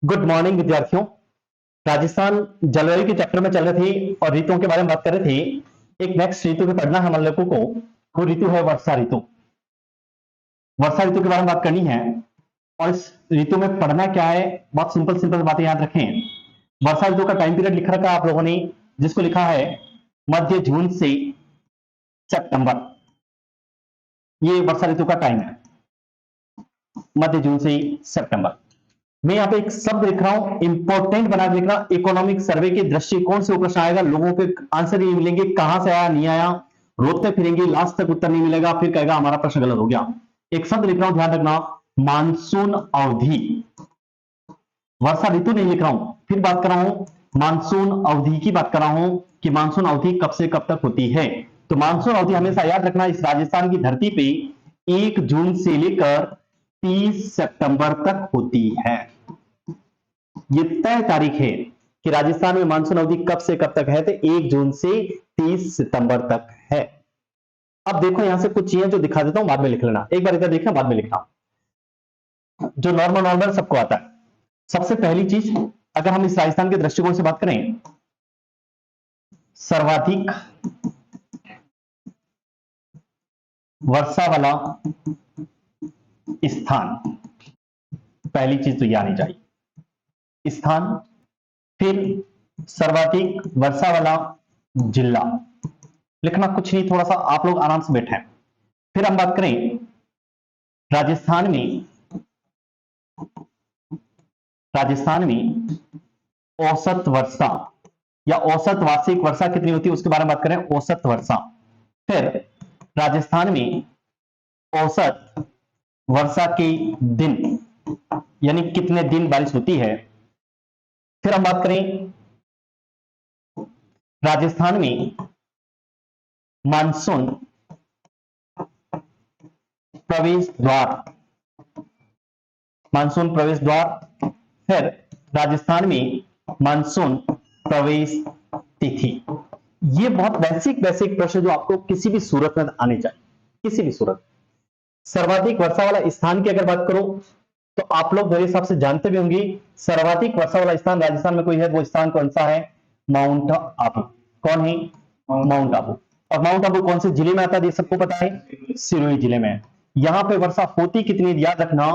Good morning विद्यार्थियों। राजस्थान जलवायु के चैप्टर में चल रहे थे और ऋतुओं के बारे में बात कर रहे थे। एक नेक्स्ट ऋतु भी पढ़ना है हम लोगों को। वो ऋतु है वर्षा ऋतु। वर्षा ऋतु के बारे में बात करनी है। और इस ऋतु में पढ़ना क्या है, बहुत सिंपल सिंपल बातें याद रखें। वर्षा ऋतु का टाइम पीरियड लिख रखा है आप लोगों ने, जिसको लिखा है मध्य जून से सितंबर। ये वर्षा ऋतु का टाइम है, मध्य जून से सितंबर। मैं यहाँ पे एक शब्द लिख रहा हूं, इंपॉर्टेंट बना के लिख रहा हूं। इकोनॉमिक सर्वे के दृष्टिकोण से प्रश्न आएगा, लोगों के आंसर नहीं मिलेंगे, कहां से आया नहीं आया, रोकते फिरेंगे, लास्ट तक उत्तर नहीं मिलेगा, फिर कहेगा हमारा प्रश्न गलत हो गया। एक शब्द लिख रहा हूं, ध्यान रखना, मानसून अवधि। वर्षा ऋतु नहीं लिख रहा हूं, फिर बात कर रहा हूं मानसून अवधि की बात कर रहा हूं कि मानसून अवधि कब से कब तक होती है। तो मानसून अवधि हमेशा याद रखना, इस राजस्थान की धरती पे 1 जून से लेकर 30 सितंबर तक होती है। ये तय तारीख है कि राजस्थान में मानसून अवधि कब से कब तक है, तो 1 जून से 30 सितंबर तक है। अब देखो यहां से कुछ चीजें जो दिखा देता हूं, बाद में लिख लेना, एक बार इधर देखना बाद में लिखना, जो नॉर्मल नॉर्मल सबको आता है। सबसे पहली चीज, अगर हम इस राजस्थान के दृष्टिकोण से बात करें, सर्वाधिक वर्षा वाला स्थान, पहली चीज तो ये आनी चाहिए, स्थान। फिर सर्वाधिक वर्षा वाला जिला, लिखना कुछ नहीं, थोड़ा सा आप लोग आराम से बैठे हैं। फिर हम बात करें राजस्थान में औसत वर्षा या औसत वार्षिक वर्षा कितनी होती है, उसके बारे में बात करें, औसत वर्षा। फिर राजस्थान में औसत वर्षा के दिन, यानी कितने दिन बारिश होती है। फिर हम बात करें राजस्थान में मानसून प्रवेश द्वार, मानसून प्रवेश द्वार। फिर राजस्थान में मानसून प्रवेश तिथि। ये बहुत बेसिक बेसिक प्रश्न जो आपको किसी भी सूरत में आने चाहिए, किसी भी सूरत। सर्वाधिक वर्षा वाला स्थान की अगर बात करो तो आप लोग मेरे हिसाब से जानते भी होंगे, सर्वाधिक वर्षा वाला स्थान राजस्थान में कोई है, वो स्थान कौन सा है, माउंट आबू। कौन है, माउंट आबू। और माउंट आबू कौन से जिले में आता है, ये सबको पता है, सिरोही जिले में। यहां पे वर्षा होती कितनी, याद रखना,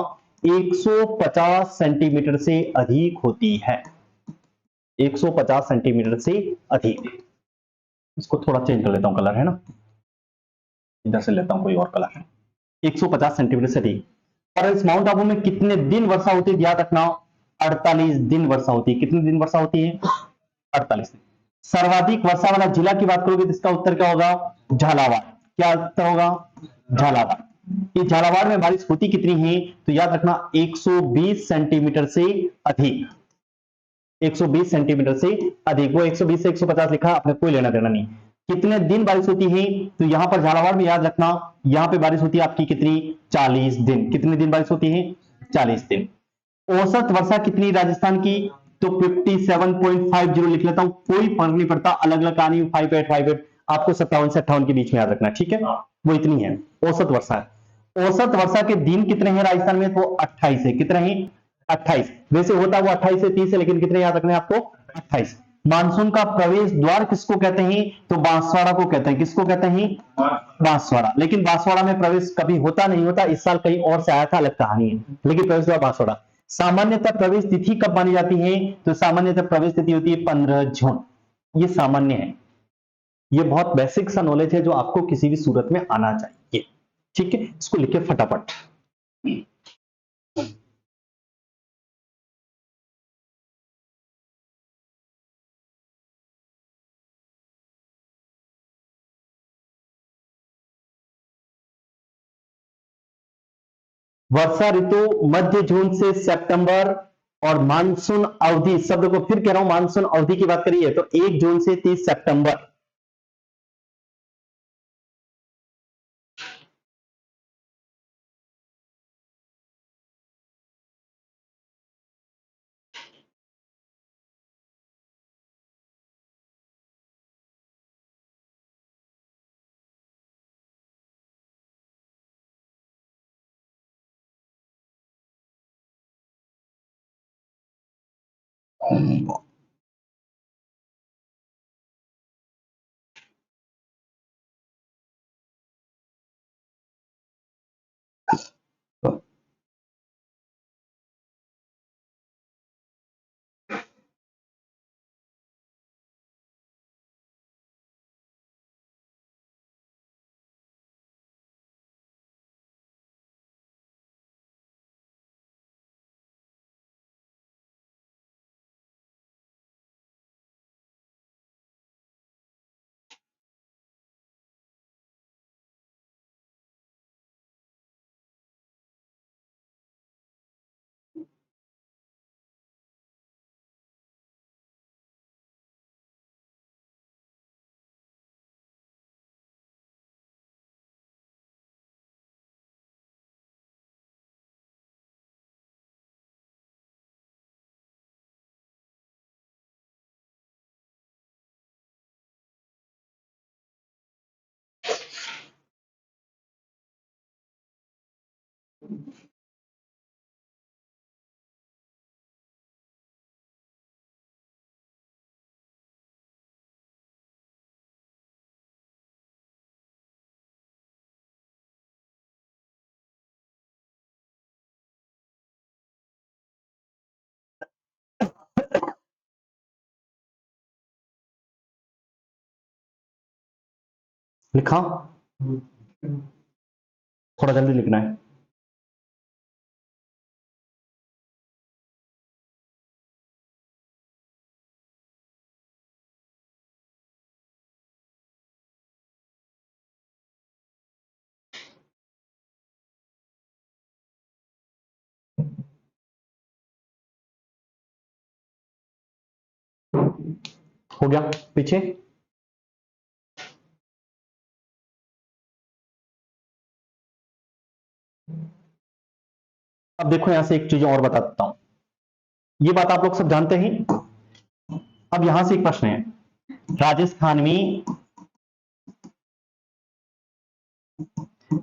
150 सेंटीमीटर से अधिक होती है, 150 सेंटीमीटर से अधिक। इसको थोड़ा चेंज कर लेता हूं, कलर है ना, इधर से लेता हूं कोई और कलर है। 150 सेंटीमीटर से अधिक। और इस माउंट आबू में कितने दिन वर्षा होती है, याद रखना, 48 दिन वर्षा होती है। कितने दिन वर्षा होती है, 48 दिन। सर्वाधिक वर्षा वाला जिला की बात करोगे तो इसका उत्तर क्या होगा, झालावाड़। क्या उत्तर होगा, झालावाड़। ये झालावाड़ में बारिश होती कितनी है, तो याद रखना 120 सेंटीमीटर से अधिक, 120 सेंटीमीटर से अधिक। वो 120 से 150 लिखा, अपने कोई लेना देना नहीं। कितने दिन बारिश होती है, तो यहां पर झालावाड़ में याद रखना, यहां पे बारिश होती है आपकी कितनी, 40 दिन। कितने दिन बारिश होती है, 40 दिन। औसत वर्षा कितनी राजस्थान की, तो 57.50 लिख लेता हूं, कोई फर्क नहीं पड़ता, अलग अलग कहानी, 5858 आपको 57 से 58 के बीच में याद रखना, ठीक है, वो इतनी है औसत वर्षा है। औसत वर्षा के दिन कितने हैं राजस्थान में, तो 28 है। कितने हैं, 28। वैसे होता वो 28 से 30 है, लेकिन कितने याद रखने आपको, 28। मानसून का प्रवेश द्वार किसको कहते हैं, तो बांसवाड़ा को कहते हैं। किसको कहते हैं, बांसवाड़ा। लेकिन बांसवाड़ा में प्रवेश कभी होता नहीं होता, इस साल कहीं और से आया था, अलग कहानी है, लेकिन प्रवेश द्वार बांसवाड़ा। सामान्यतः प्रवेश तिथि कब मानी जाती है, तो सामान्यतः प्रवेश तिथि होती है 15 जून। ये सामान्य है, ये बहुत बेसिक सा नॉलेज है जो आपको किसी भी सूरत में आना चाहिए, ठीक है। इसको लिखे फटाफट। वर्षा ऋतु मध्य जून से सितंबर, और मानसून अवधि, शब्द को फिर कह रहा हूं, मानसून अवधि की बात करिए तो 1 जून से 30 सितंबर। लिखा, थोड़ा जल्दी लिखना है। हो गया पीछे। अब देखो यहां से एक चीज और बता देता हूं, ये बात आप लोग सब जानते हैं। अब यहां से एक प्रश्न है, राजस्थान में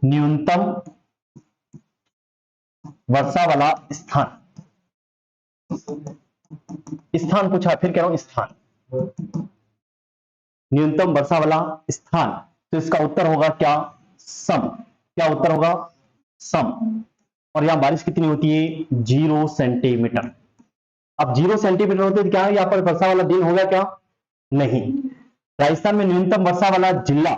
न्यूनतम वर्षा वाला स्थान, स्थान पूछा, फिर कह रहा हूं स्थान, न्यूनतम वर्षा वाला स्थान, तो इसका उत्तर होगा क्या? सम। क्या उत्तर होगा? सम। और यहां बारिश कितनी होती है? 0 सेंटीमीटर। अब 0 सेंटीमीटर होते तो क्या है, यहां पर वर्षा वाला दिन होगा क्या? नहीं। राजस्थान में न्यूनतम वर्षा वाला जिला,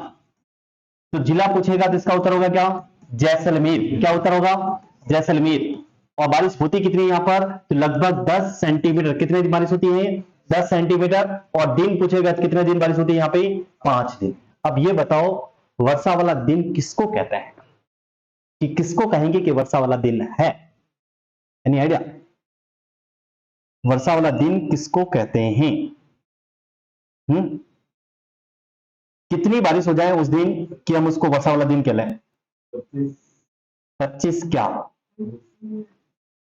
तो जिला पूछेगा तो इसका उत्तर होगा क्या? जैसलमेर। क्या उत्तर होगा? जैसलमेर। और बारिश होती कितनी है यहां पर? तो लगभग 10 सेंटीमीटर। कितने दिन बारिश होती है? 10 सेंटीमीटर। और दिन पूछेगा तो कितने दिन बारिश होती है यहां पे? 5 दिन। अब ये बताओ वर्षा वाला दिन किसको कहते हैं, कि किसको कहेंगे कि वर्षा वाला दिन है? Any idea? वर्षा वाला दिन किसको कहते हैं? कितनी बारिश हो जाए उस दिन कि हम उसको वर्षा वाला दिन कहलाएं? 25 क्या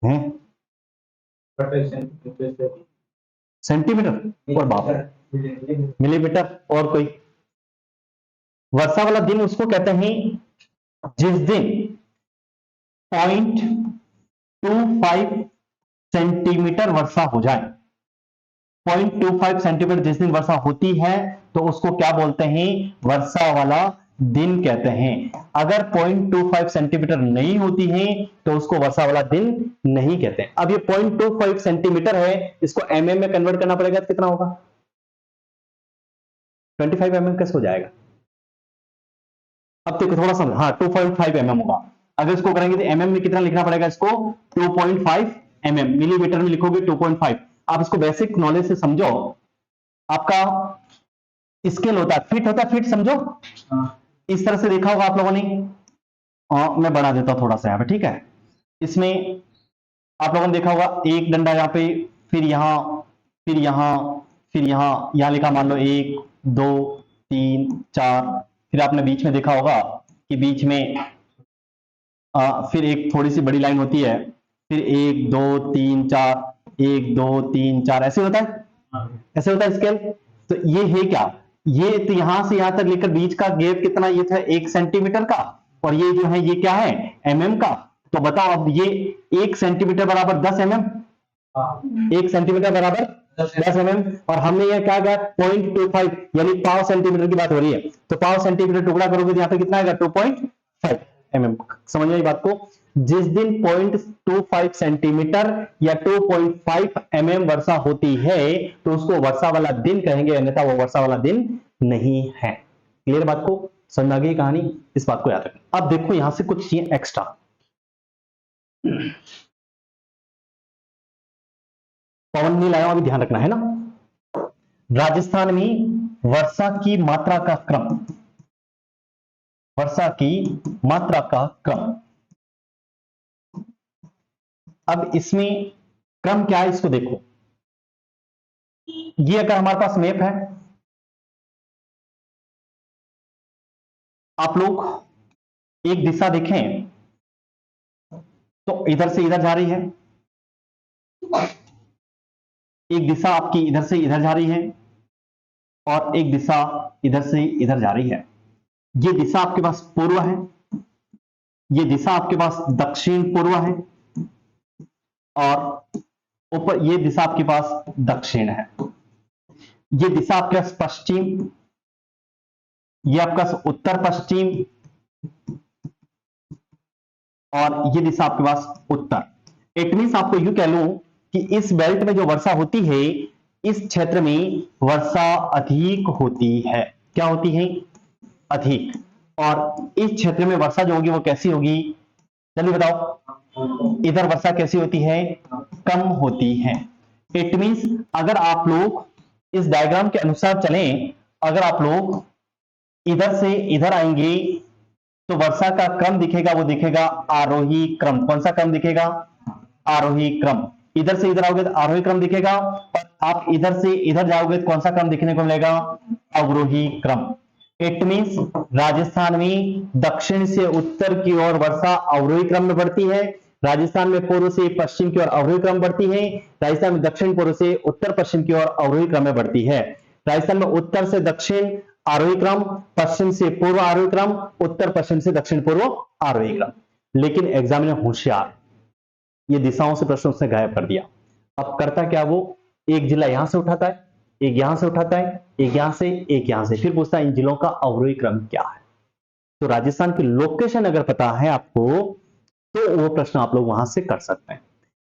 है? सेंटीमीटर और बाप, मिलीमीटर। और कोई? वर्षा वाला दिन उसको कहते हैं जिस दिन 0.25 सेंटीमीटर वर्षा हो जाए। 0.25 सेंटीमीटर जिस दिन वर्षा होती है तो उसको क्या बोलते हैं? वर्षा वाला दिन कहते हैं। अगर 0.25 सेंटीमीटर नहीं होती है तो उसको वर्षा वाला दिन नहीं कहते हैं। अब ये 0.25 सेंटीमीटर है, इसको mm में कन्वर्ट करना पड़ेगा तो कितना होगा? 25 mm कैसे हो जाएगा? अब देखो थोड़ा सा, हाँ 2.5 mm होगा। अगर इसको करेंगे तो mm में कितना लिखना पड़ेगा इसको? 2.5 mm। मिलीमीटर में लिखोगे 2.5। आप इसको बेसिक नॉलेज से समझो, आपका स्केल होता है, फीट होता है, फीट समझो। इस तरह से देखा होगा आप लोगों ने। मैं बढ़ा देता हूं थोड़ा सा यहां पे, ठीक है। इसमें आप लोगों ने देखा होगा एक डंडा यहाँ पे, फिर यहां, फिर यहां, फिर यहां लिखा मान लो 1 2 3 4। फिर आपने बीच में देखा होगा कि बीच में फिर एक थोड़ी सी बड़ी लाइन होती है, फिर 1 2 3 4, 1 2 3 4, ऐसे होता है, ऐसे होता है स्केल। तो ये है क्या? ये तो यहां से यहां तक लेकर बीच का गैप कितना? ये था 1 सेंटीमीटर का। और ये जो है ये क्या है? mm का। तो बताओ अब ये 1 सेंटीमीटर बराबर 10 mm। 1 सेंटीमीटर बराबर 10 mm, और हमने ये क्या किया 0.25 यानी पाव सेंटीमीटर की बात हो रही है, तो पाव सेंटीमीटर टुकड़ा करोगे तो यहाँ पे कितना आएगा 2.5 mm। समझ में आई बात को? जिस दिन 0.25 सेंटीमीटर या 2.5 mm वर्षा होती है तो उसको वर्षा वाला दिन कहेंगे, अन्यथा वो वर्षा वाला दिन नहीं है। क्लियर बात को? समझ आ गई कहानी? इस बात को याद रखना। अब देखो यहां से कुछ चीजें एक्स्ट्रा, पवन नहीं लाया अभी, ध्यान रखना है ना। राजस्थान में वर्षा की मात्रा का क्रम, वर्षा की मात्रा का क्रम, अब इसमें क्रम क्या है इसको देखो। ये अगर हमारे पास मैप है, आप लोग एक दिशा देखें तो इधर से इधर जा रही है, एक दिशा आपकी इधर से इधर जा रही है, और एक दिशा इधर से इधर जा रही है। ये दिशा आपके पास पूर्व है, ये दिशा आपके पास दक्षिण पूर्व है, और ऊपर ये दिशा आपके पास दक्षिण है। ये दिशा आपके पास पश्चिम, ये आपका उत्तर पश्चिम, और ये दिशा आपके पास उत्तर। इट मीन्स आपको यूं कह लूं कि इस बेल्ट में जो वर्षा होती है, इस क्षेत्र में वर्षा अधिक होती है। क्या होती है? अधिक। और इस क्षेत्र में वर्षा जो होगी वो कैसी होगी? जल्दी बताओ, इधर वर्षा कैसी होती है? कम होती है। इट मीन्स अगर आप लोग इस डायग्राम के अनुसार चलें, अगर आप लोग इधर से इधर आएंगे तो वर्षा का क्रम दिखेगा, वो दिखेगा आरोही क्रम। कौन सा क्रम दिखेगा? आरोही क्रम। इधर से इधर आओगे तो आरोही क्रम दिखेगा, और आप इधर से इधर जाओगे तो कौन सा क्रम दिखने को मिलेगा? अवरोही क्रम। इट मीन्स राजस्थान में दक्षिण से उत्तर की ओर वर्षा अवरोही क्रम में बढ़ती है, राजस्थान में पूर्व से पश्चिम की ओर अवरोही क्रम बढ़ती है, राजस्थान में दक्षिण पूर्व से उत्तर पश्चिम की ओर अवरोही क्रम में बढ़ती है। राजस्थान में उत्तर से दक्षिण आरोही क्रम, पश्चिम से पूर्व आरोही क्रम, उत्तर पश्चिम से दक्षिण पूर्व आरोही क्रम। लेकिन एग्जामिनर होशियार, ये दिशाओं से प्रश्न उसने गायब कर दिया। अब करता क्या वो, एक जिला यहां से उठाता है, एक यहां से उठाता है, एक यहां से, एक यहां से, फिर पूछता है इन जिलों का अवरोही क्रम क्या है। तो राजस्थान की लोकेशन अगर पता है आपको तो वो प्रश्न आप लोग वहां से कर सकते हैं।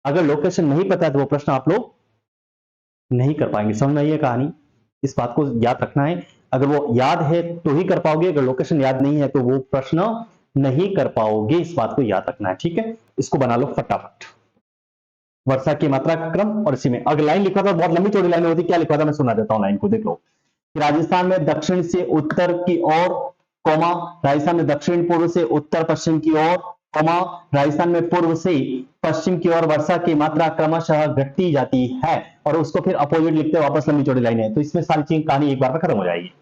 अगर लोकेशन नहीं पता है तो वो प्रश्न आप लोग नहीं कर पाएंगे। समझ में आई है कहानी? इस बात को याद रखना है। अगर वो याद है तो ही कर पाओगे, अगर लोकेशन याद नहीं है तो वो प्रश्न नहीं कर पाओगे। इस बात को याद रखना है, ठीक है? इसको बना लो फटाफट। वर्षा की मात्रा का क्रम, और इसी में अगर लाइन लिखा था, बहुत लंबी चौड़ी लाइन होती, क्या लिखा था मैं सुना देता हूं लाइन को, देख लो। राजस्थान में दक्षिण से उत्तर की ओर, कोमा, राजस्थान में दक्षिण पूर्व से उत्तर पश्चिम की ओर, कोमा, राजस्थान में पूर्व से पश्चिम की ओर वर्षा की मात्रा क्रमशः घटती जाती है, और उसको फिर अपोजिट लिखते हैं, वापस लंबी चौड़ी लाइन है। तो इसमें सारी चीज कहानी एक बार में खत्म हो जाएगी।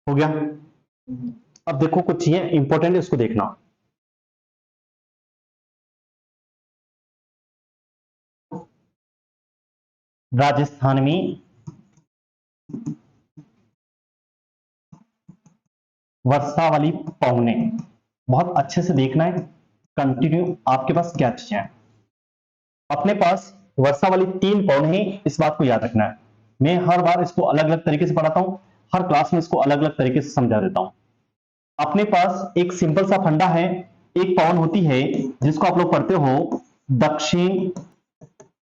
हो गया। अब देखो कुछ चीजें इंपॉर्टेंट है, इसको देखना। राजस्थान में वर्षा वाली पौने, बहुत अच्छे से देखना है। कंटिन्यू आपके पास क्या चीजें हैं। अपने पास वर्षा वाली 3 पौने हैं, इस बात को याद रखना है। मैं हर बार इसको अलग अलग तरीके से पढ़ाता हूं, हर क्लास में इसको अलग अलग तरीके से समझा देता हूं। अपने पास एक सिंपल सा फंडा है, एक पवन होती है जिसको आप लोग पढ़ते हो दक्षिण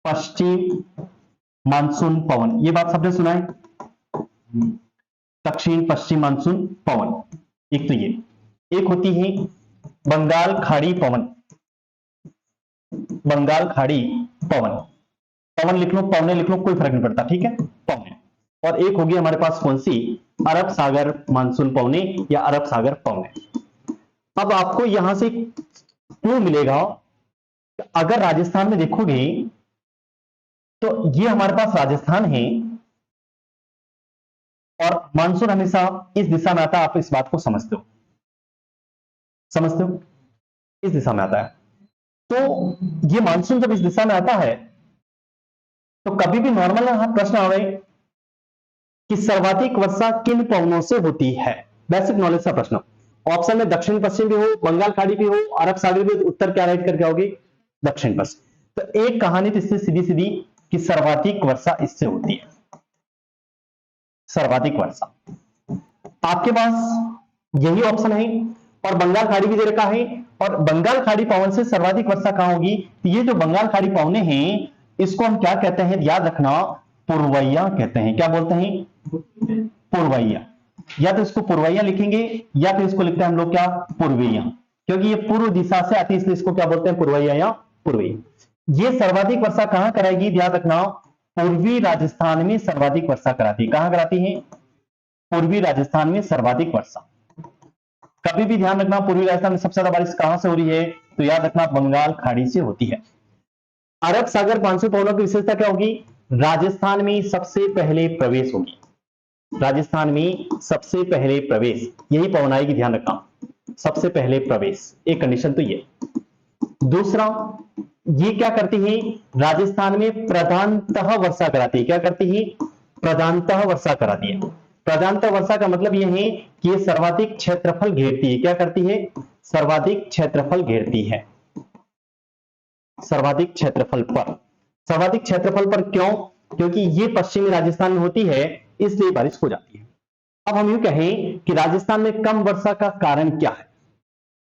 पश्चिम मानसून पवन। ये बात सबने सुना है, दक्षिण पश्चिम मानसून पवन। एक तो ये, एक होती है बंगाल खाड़ी पवन। बंगाल खाड़ी पवन, पवन लिख लो पवने लिख लो, कोई फर्क नहीं पड़ता, ठीक है, पवने। और एक होगी हमारे पास कौन सी, अरब सागर मानसून पवने या अरब सागर पवने। अब आपको यहां से क्लू मिलेगा, अगर राजस्थान में देखोगे तो ये हमारे पास राजस्थान है और मानसून हमेशा इस दिशा में आता है। आप इस बात को समझते हो, समझते हो, इस दिशा में आता है। तो ये मानसून जब इस दिशा में आता है तो कभी भी नॉर्मल प्रश्न आवे कि सर्वाधिक वर्षा किन पवनों से होती है, बेसिक नॉलेज का प्रश्न। ऑप्शन में दक्षिण पश्चिम भी हो, बंगाल खाड़ी भी हो, अरब सागर भी हो, तो उत्तर क्या राइट करके आओगे, दक्षिण पश्चिम। तो एक कहानी तो इससे सीधी सीधी कि सर्वाधिक वर्षा इससे होती है, सर्वाधिक वर्षा। आपके पास यही ऑप्शन है और बंगाल खाड़ी भी दे रखा है। और बंगाल खाड़ी पवन से सर्वाधिक वर्षा कहां होगी, तो ये जो बंगाल खाड़ी पवने हैं इसको हम क्या कहते हैं, याद रखना, पुरवैया कहते हैं। क्या बोलते हैं, पुरवैया। या तो इसको पुरवैया लिखेंगे या फिर इसको लिखते हैं हम लोग क्या, पूर्वैया, क्योंकि ये पूर्व दिशा से आती है इसलिए इसको क्या बोलते हैं, पुरवैया या पूर्वैया। ये सर्वाधिक वर्षा कहां कराएगी, ध्यान रखना, पूर्वी राजस्थान में सर्वाधिक वर्षा कराती है। कहां कराती है, पूर्वी राजस्थान में सर्वाधिक वर्षा। कभी भी ध्यान रखना, पूर्वी राजस्थान में सबसे ज्यादा बारिश कहां से हो रही है, तो याद रखना बंगाल खाड़ी से होती है। अरब सागर मानसून पवनों की विशेषता क्या होगी, राजस्थान में सबसे पहले प्रवेश होगी, राजस्थान में सबसे पहले प्रवेश, यही पवन आएगी, ध्यान रखना, सबसे पहले प्रवेश। एक कंडीशन तो ये। दूसरा, ये क्या करती है, राजस्थान में प्रधानतः वर्षा कराती है। क्या करती है, प्रधानतः वर्षा कराती है। प्रधानतः वर्षा का मतलब यह है कि ये सर्वाधिक क्षेत्रफल घेरती है। क्या करती है, सर्वाधिक क्षेत्रफल घेरती है। सर्वाधिक क्षेत्रफल पर, सर्वाधिक क्षेत्रफल पर क्यों, क्योंकि ये पश्चिमी राजस्थान में होती है इसलिए बारिश हो जाती है। अब हम यूं कहें कि राजस्थान में कम वर्षा का कारण क्या है,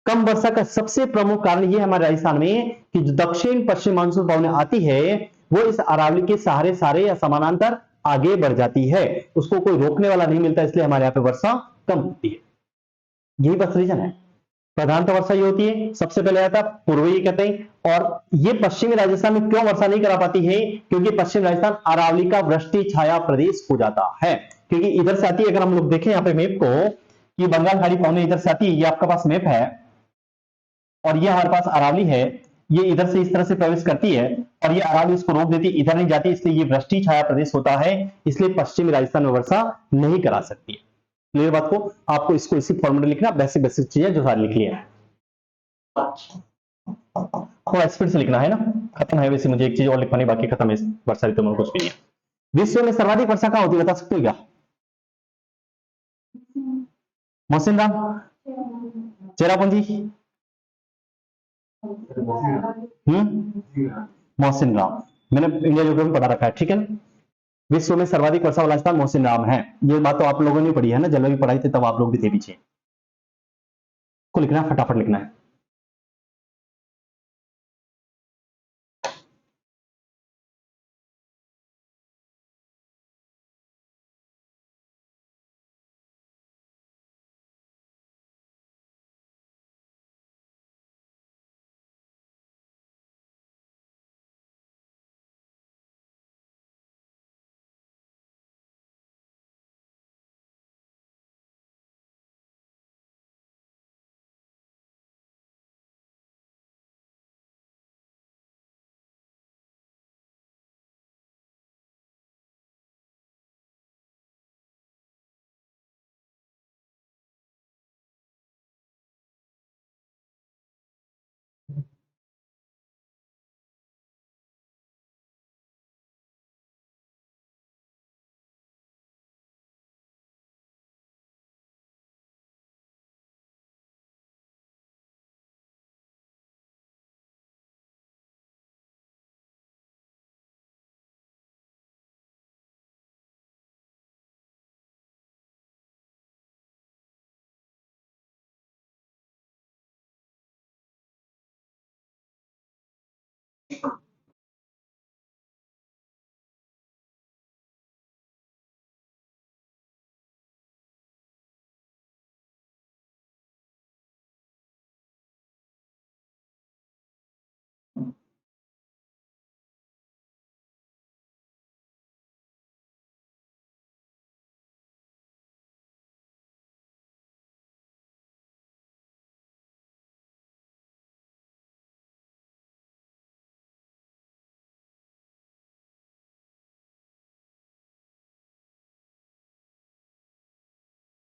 कम वर्षा का सबसे प्रमुख कारण यह हमारे राजस्थान में कि जो दक्षिण पश्चिम मानसून पवनें आती है वो इस अरावली के सहारे सारे या समानांतर आगे बढ़ जाती है, उसको कोई रोकने वाला नहीं मिलता, इसलिए हमारे यहां पे वर्षा कम होती है। यही बस रीजन है। प्रधानतः वर्षा ये होती है, सबसे पहले आता पूर्वी कहते हैं। और ये पश्चिमी राजस्थान में क्यों वर्षा नहीं करा पाती है, क्योंकि पश्चिम राजस्थान अरावली का वृष्टि छाया प्रदेश हो जाता है, क्योंकि इधर से आती है। अगर हम लोग देखें यहाँ पे मैप को कि बंगाल खाड़ी पवनें इधर से आती है, ये आपका पास मैप है और ये हमारे पास अरावली है, ये इधर से इस तरह से प्रवेश करती है और ये अरावली इसको रोक देती है, इधर नहीं जाती, इसलिए ये वृष्टि छाया प्रदेश होता है, इसलिए पश्चिमी राजस्थान में वर्षा नहीं करा सकती है। क्लियर बात को, आपको इसको इसी फॉर्मेट लिखना, बेसिक बेसिक चीजें जो सारी लिख ली है, थोड़ा स्पीड से लिखना है ना। खत्म है वैसे, मुझे एक चीज और लिखवानी बाकी, खत्म है वर्षा ऋतु में कुछ भी नहीं है। विश्व में सर्वाधिक वर्षा कहां होती है, बता सकते हो क्या, मोहसिन राम, चेरापूंजी, मोहसिन राम, मैंने इंडिया ज्योग्राफी में पढ़ा रखा है, ठीक है ना। विश्व में सर्वाधिक वर्षा वाला स्थान मोहसिन राम है, ये बात तो आप लोगों ने पढ़ी है ना, जलवायु पढ़ाई थी तब आप लोग भी थे पीछे। को लिखना है, फटाफट लिखना है।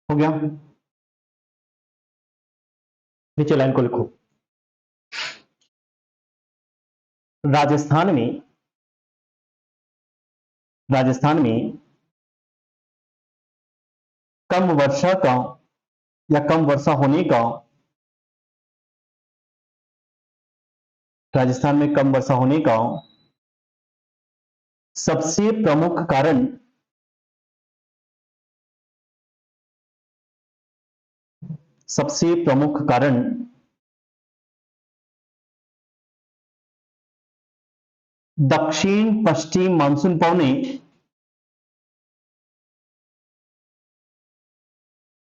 हो गया, नीचे लाइन को लिखो। राजस्थान में कम वर्षा का या कम वर्षा होने का, राजस्थान में कम वर्षा होने का सबसे प्रमुख कारण दक्षिण पश्चिम मानसून पवने,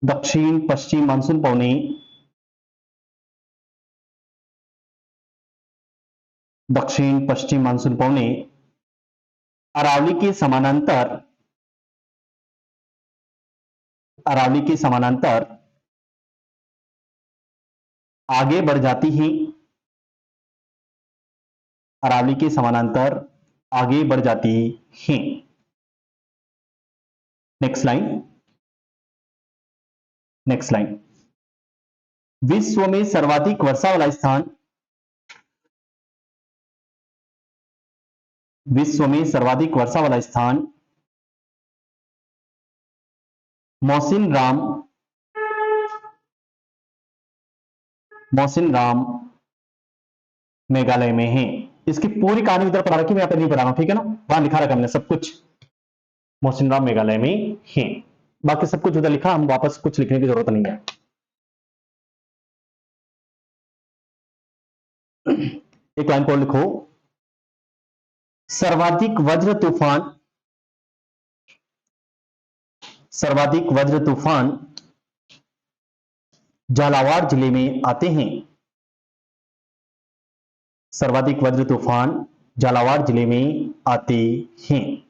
दक्षिण पश्चिम मानसून पवने दक्षिण पश्चिम मानसून पवने अरावली के समानांतर आगे बढ़ जाती हैं, अरावली के समानांतर आगे बढ़ जाती हैं। नेक्स्ट लाइन, विश्व में सर्वाधिक वर्षा वाला स्थान, विश्व में सर्वाधिक वर्षा वाला स्थान मौसिन राम मेघालय में है। इसकी पूरी कहानी इधर पढ़ा रखी, मैं यहाँ पे नहीं पढ़ा रहा हूं, ठीक है ना, वहां लिखा रखा मैंने सब कुछ। मौसिन राम मेघालय में है, बाकी सब कुछ उधर लिखा, हम वापस कुछ लिखने की जरूरत नहीं है। एक लाइन को लिखो, सर्वाधिक वज्र तूफान झालावाड़ जिले में आते हैं, सर्वाधिक वज्र तूफान झालावाड़ जिले में आते हैं,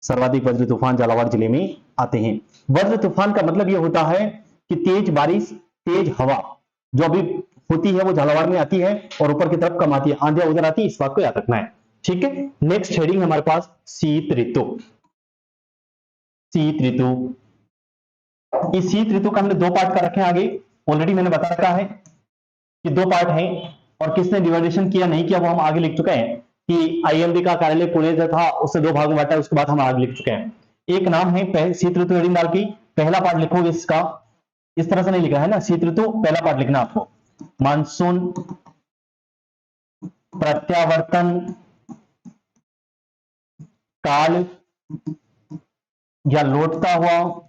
सर्वाधिक वज्र तूफान झालावाड़ जिले में आते हैं। वज्र तूफान का मतलब यह होता है कि तेज बारिश, तेज हवा जो अभी होती है वो झालावाड़ में आती है और ऊपर की तरफ कम आती है, आंधियां उधर आती है, इस बात को याद रखना है, ठीक है। नेक्स्ट हेडिंग हमारे पास शीत ऋतु। इस शीत ऋतु का हमने दो पार्ट कर रखे हैं, आगे ऑलरेडी मैंने बता रखा है कि दो पार्ट हैं, और किसने डिवाइडेशन किया नहीं किया वो हम आगे लिख चुके हैं कि आईएमडी का कार्यालय पुणे था, उससे दो भाग में बांटा, उसके बाद हम आगे लिख चुके हैं। एक नाम है शीत ऋतु हेडिंग डाल की, पहला पार्ट लिखोगे इसका, इस तरह से नहीं लिखा है ना, शीत ऋतु पहला पार्ट लिखना आपको, मानसून प्रत्यावर्तन काल या लौटता हुआ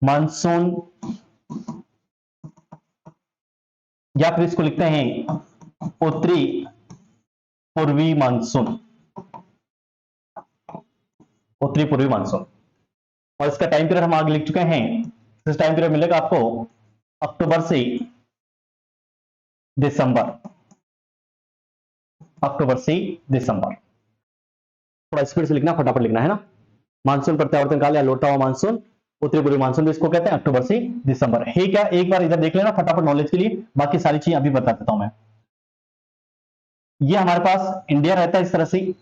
मानसून, या फिर इसको लिखते हैं उत्तरी पूर्वी मानसून, उत्तरी पूर्वी मानसून। और इसका टाइम पीरियड हम आगे लिख चुके हैं, इस टाइम पीरियड मिलेगा आपको अक्टूबर से दिसंबर, अक्टूबर से दिसंबर। थोड़ा स्पीड से लिखना, फटाफट लिखना है ना। मानसून प्रत्यावर्तन काल या लौटा हुआ मानसून, उत्तरी पूर्वी मानसून भी इसको कहते हैं, अक्टूबर से दिसंबर है क्या, एक बार इधर देख लेना फटाफट नॉलेज के लिए, बाकी सारी चीजें अभी बता देता हूं मैं। ये हमारे पास इंडिया रहता है इस तरह से,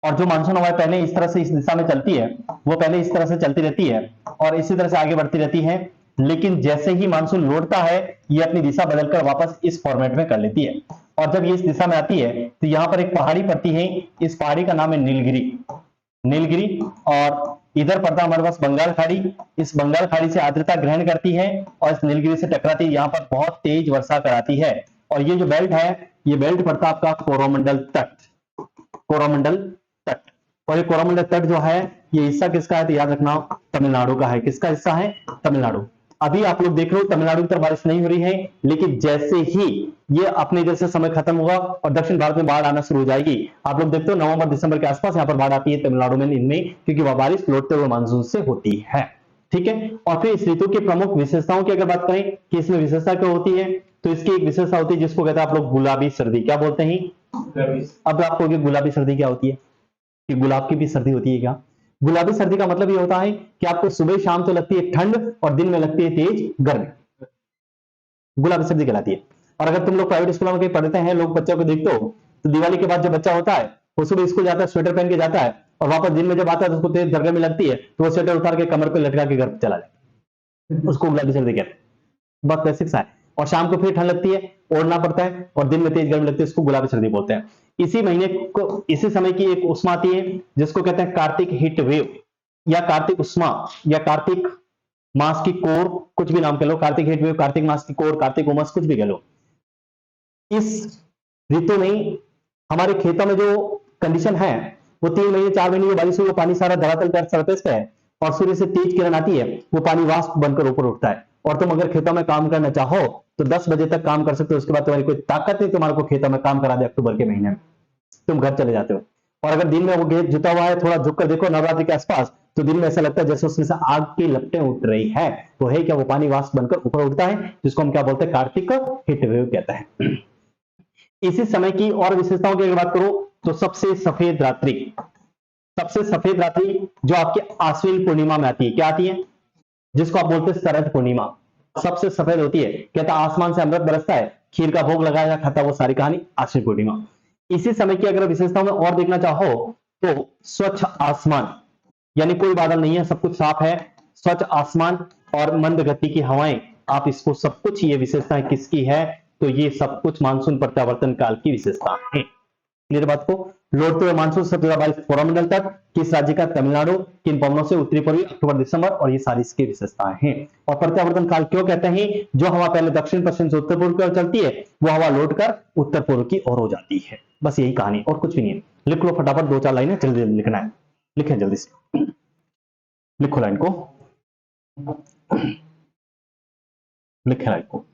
और जो मानसून हवाएं पहले इस तरह से इस दिशा में चलती है, वो पहले इस तरह से चलती रहती है और इसी तरह से आगे बढ़ती रहती है, लेकिन जैसे ही मानसून लौटता है ये अपनी दिशा बदलकर वापस इस फॉर्मेट में कर लेती है, और जब ये इस दिशा में आती है तो यहां पर एक पहाड़ी पड़ती है, इस पहाड़ी का नाम है नीलगिरी, और इधर पड़ता हमारे पास बंगाल खाड़ी, इस बंगाल खाड़ी से आर्द्रता ग्रहण करती है और इस नीलगिरी से टकराती है, यहाँ पर बहुत तेज वर्षा कराती है। और ये जो बेल्ट है, ये बेल्ट पड़ता आपका कोरोमंडल तट, और ये कोरोमंडल तट जो है ये हिस्सा किसका है तो याद रखना तमिलनाडु का है। किसका हिस्सा है? तमिलनाडु। अभी आप लोग देख रहे हो तमिलनाडु की तरफ बारिश नहीं हो रही है, लेकिन जैसे ही ये अपने इधर से समय खत्म होगा और दक्षिण भारत में बाढ़ आना शुरू हो जाएगी, आप लोग देखते हो नवंबर दिसंबर के आसपास यहाँ पर बाढ़ आती है तमिलनाडु में, इनमें, क्योंकि वह बारिश लौटते हुए मानसून से होती है, ठीक है। और फिर इस ऋतु की प्रमुख विशेषताओं की अगर बात करें कि इसमें विशेषता क्या होती है, तो इसकी एक विशेषता होती है जिसको कहते हैं आप लोग गुलाबी सर्दी। क्या बोलते हैं? अब आप कहोगे गुलाबी सर्दी क्या होती है, कि गुलाब की भी सर्दी होती है क्या? गुलाबी सर्दी का मतलब यह होता है कि आपको सुबह शाम तो लगती है ठंड और दिन में लगती है तेज गर्मी, गुलाबी सर्दी कहलाती है। और अगर तुम लोग प्राइवेट स्कूलों में कहीं पढ़ते हैं, लोग बच्चों को देखते हो तो दिवाली के बाद जब बच्चा होता है वो सुबह स्कूल जाता है, स्वेटर पहन के जाता है, और वापस दिन में जब आता है तो उसको तेज गर्मी लगती है तो वो स्वेटर उतार के कमर पे लटका के घर पे चला जाता है, उसको गुलाबी सर्दी कहते हैं। बहुत बेसिक सा है। और शाम को फिर ठंड लगती है, ओढ़ना पड़ता है, और दिन में तेज गर्मी लगती है, उसको गुलाबी सर्दी बोलते हैं। इसी महीने को, इसी समय की एक उष्मा आती है जिसको कहते हैं कार्तिक हीट वेव, या कार्तिक उष्मा, या कार्तिक मास की कोर, कुछ भी नाम कह लो, कार्तिक हीट वेव, कार्तिक मास की कोर, कार्तिक उमस, कुछ भी कह लो। इस ऋतु में हमारे खेतों में जो कंडीशन है वो 3 महीने 4 महीने की बारिश हुई, वो पानी सारा धरातल पर सरफेस पे है, और सूर्य से तेज किरण आती है, वो पानी वाष्प बनकर ऊपर उठता है, और तुम अगर खेतों में काम करना चाहो तो 10 बजे तक काम कर सकते हो, उसके बाद तुम्हारी कोई ताकत नहीं तुम्हारे को खेतों में काम करा दे अक्टूबर के महीने में, तुम घर चले जाते हो। और अगर दिन में वो खेत जुता हुआ है, थोड़ा झुक कर देखो नवरात्रि के आसपास, तो दिन में ऐसा लगता है जैसे उसमें से आग की लपटें उठ रही है, तो है क्या, वो पानी वाष्प बनकर ऊपर उठता है, जिसको हम क्या बोलते हैं, कार्तिक हीट वेव कहते हैं। इसी समय की और विशेषताओं की अगर बात करो तो सबसे सफेद रात्रि, सबसे सफेद रात्रि जो आपके आश्विन पूर्णिमा में आती है, क्या आती है, जिसको आप बोलते हैं शरद पूर्णिमा, सबसे सफेद होती है। कहता आसमान से अमृत बरसता है, खीर का भोग लगाया खाता, वो सारी कहानी आश्विन पूर्णिमा। इसी समय की अगर विशेषताओं में और देखना चाहो तो स्वच्छ आसमान, यानी कोई बादल नहीं है, सब कुछ साफ है, स्वच्छ आसमान और मंद गति की हवाएं, आप इसको सब कुछ, ये विशेषताएं किसकी है, तो ये सब कुछ मानसून प्रत्यावर्तन काल की विशेषता है। क्लियर बात को। लौटते हुए मानसून सबसे ज्यादा बारिश कोरोमंडल तक, किस राज्य का, तमिलनाडु, किन पवनों से, उत्तरी पूर्वी, अक्टूबर दिसंबर, और ये सारी इसकी विशेषताएं हैं। और प्रत्यावर्तन काल क्यों कहते हैं, जो हवा पहले दक्षिण पश्चिम से उत्तर पूर्व की ओर चलती है, वो हवा लौटकर उत्तर पूर्व की ओर हो जाती है, बस यही कहानी, और कुछ भी नहीं है। लिख लो फटाफट, 2-4 लाइनें जल्दी जल्दी लिखना है, लिखें जल्दी से, लिखो लाइन को, लिखे लाइन को,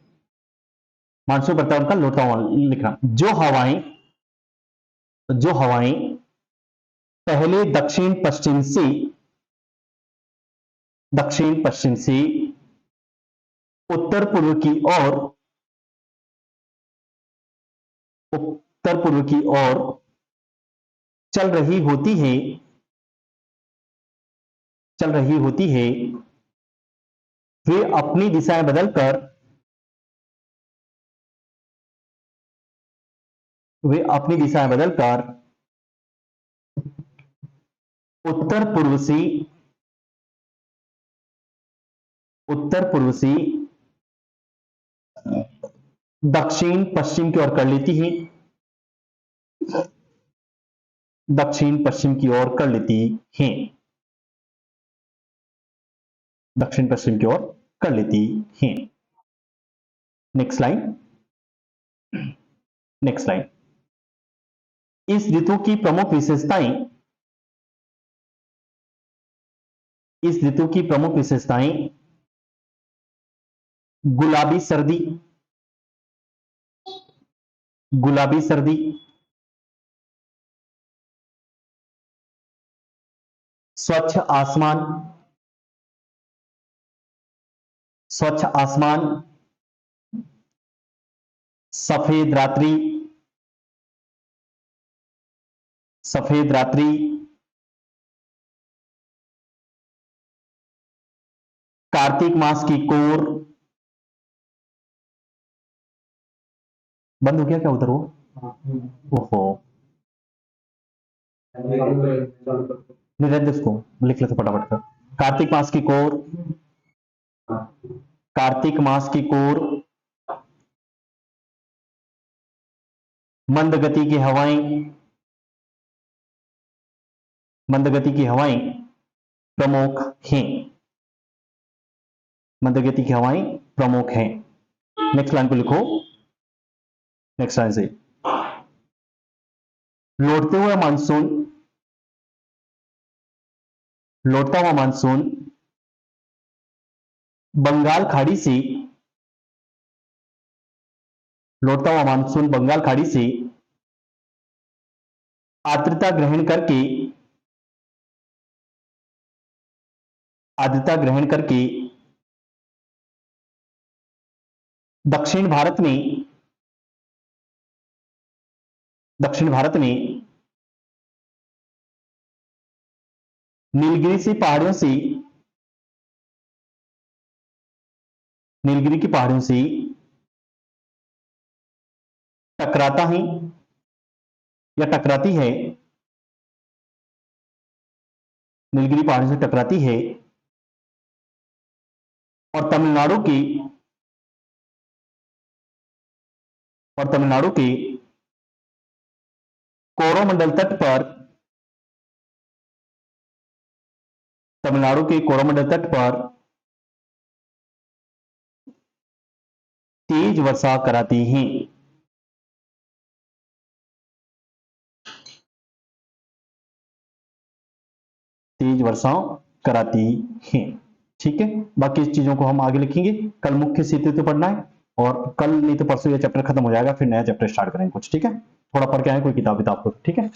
मानसून प्रत्यावर्तन का लौटता हुआ लिखना। जो हवाएं पहले दक्षिण पश्चिम से उत्तर पूर्व की ओर, उत्तर पूर्व की ओर चल रही होती है, चल रही होती है, वे अपनी दिशाएं बदलकर, वे अपनी दिशाएं बदलकर उत्तर पूर्व से, उत्तर पूर्व से दक्षिण पश्चिम की ओर कर लेती है, दक्षिण पश्चिम की ओर कर लेती हैं, दक्षिण पश्चिम की ओर कर लेती हैं। Next line, next line. इस ऋतु की प्रमुख विशेषताएं, इस ऋतु की प्रमुख विशेषताएं, गुलाबी सर्दी, गुलाबी सर्दी, स्वच्छ आसमान, स्वच्छ आसमान, सफेद रात्रि, सफेद रात्रि, कार्तिक मास की कोर, बंद हो गया क्या उधर वो, ओहो, नहीं रहते उसको, लिख लेते फटाफट कर। कार्तिक मास की कोर, कार्तिक मास की कोर, मंद गति की हवाएं, मंद गति की हवाएं प्रमुख हैं, मंद गति की हवाएं प्रमुख हैं। नेक्स्ट लाइन को लिखो, नेक्स्ट लाइन से, लौटते हुए मानसून, लौटता हुआ मानसून बंगाल खाड़ी से, लौटता हुआ मानसून बंगाल खाड़ी से आर्द्रता ग्रहण करके, आर्द्रता ग्रहण करके दक्षिण भारत में, दक्षिण भारत में नीलगिरी से पहाड़ियों से, नीलगिरी की पहाड़ियों से टकराता है या टकराती है, नीलगिरी पहाड़ी से टकराती है और तमिलनाडु के कोरोमंडल तट पर तेज वर्षा कराती हैं। तेज वर्षा कराती हैं। ठीक है, बाकी इस चीजों को हम आगे लिखेंगे। कल मुख्य सेतु तो पढ़ना है और कल नहीं तो परसों ये चैप्टर खत्म हो जाएगा, फिर नया चैप्टर स्टार्ट करेंगे कुछ। ठीक है, थोड़ा पढ़ के आए कोई किताब को। ठीक है।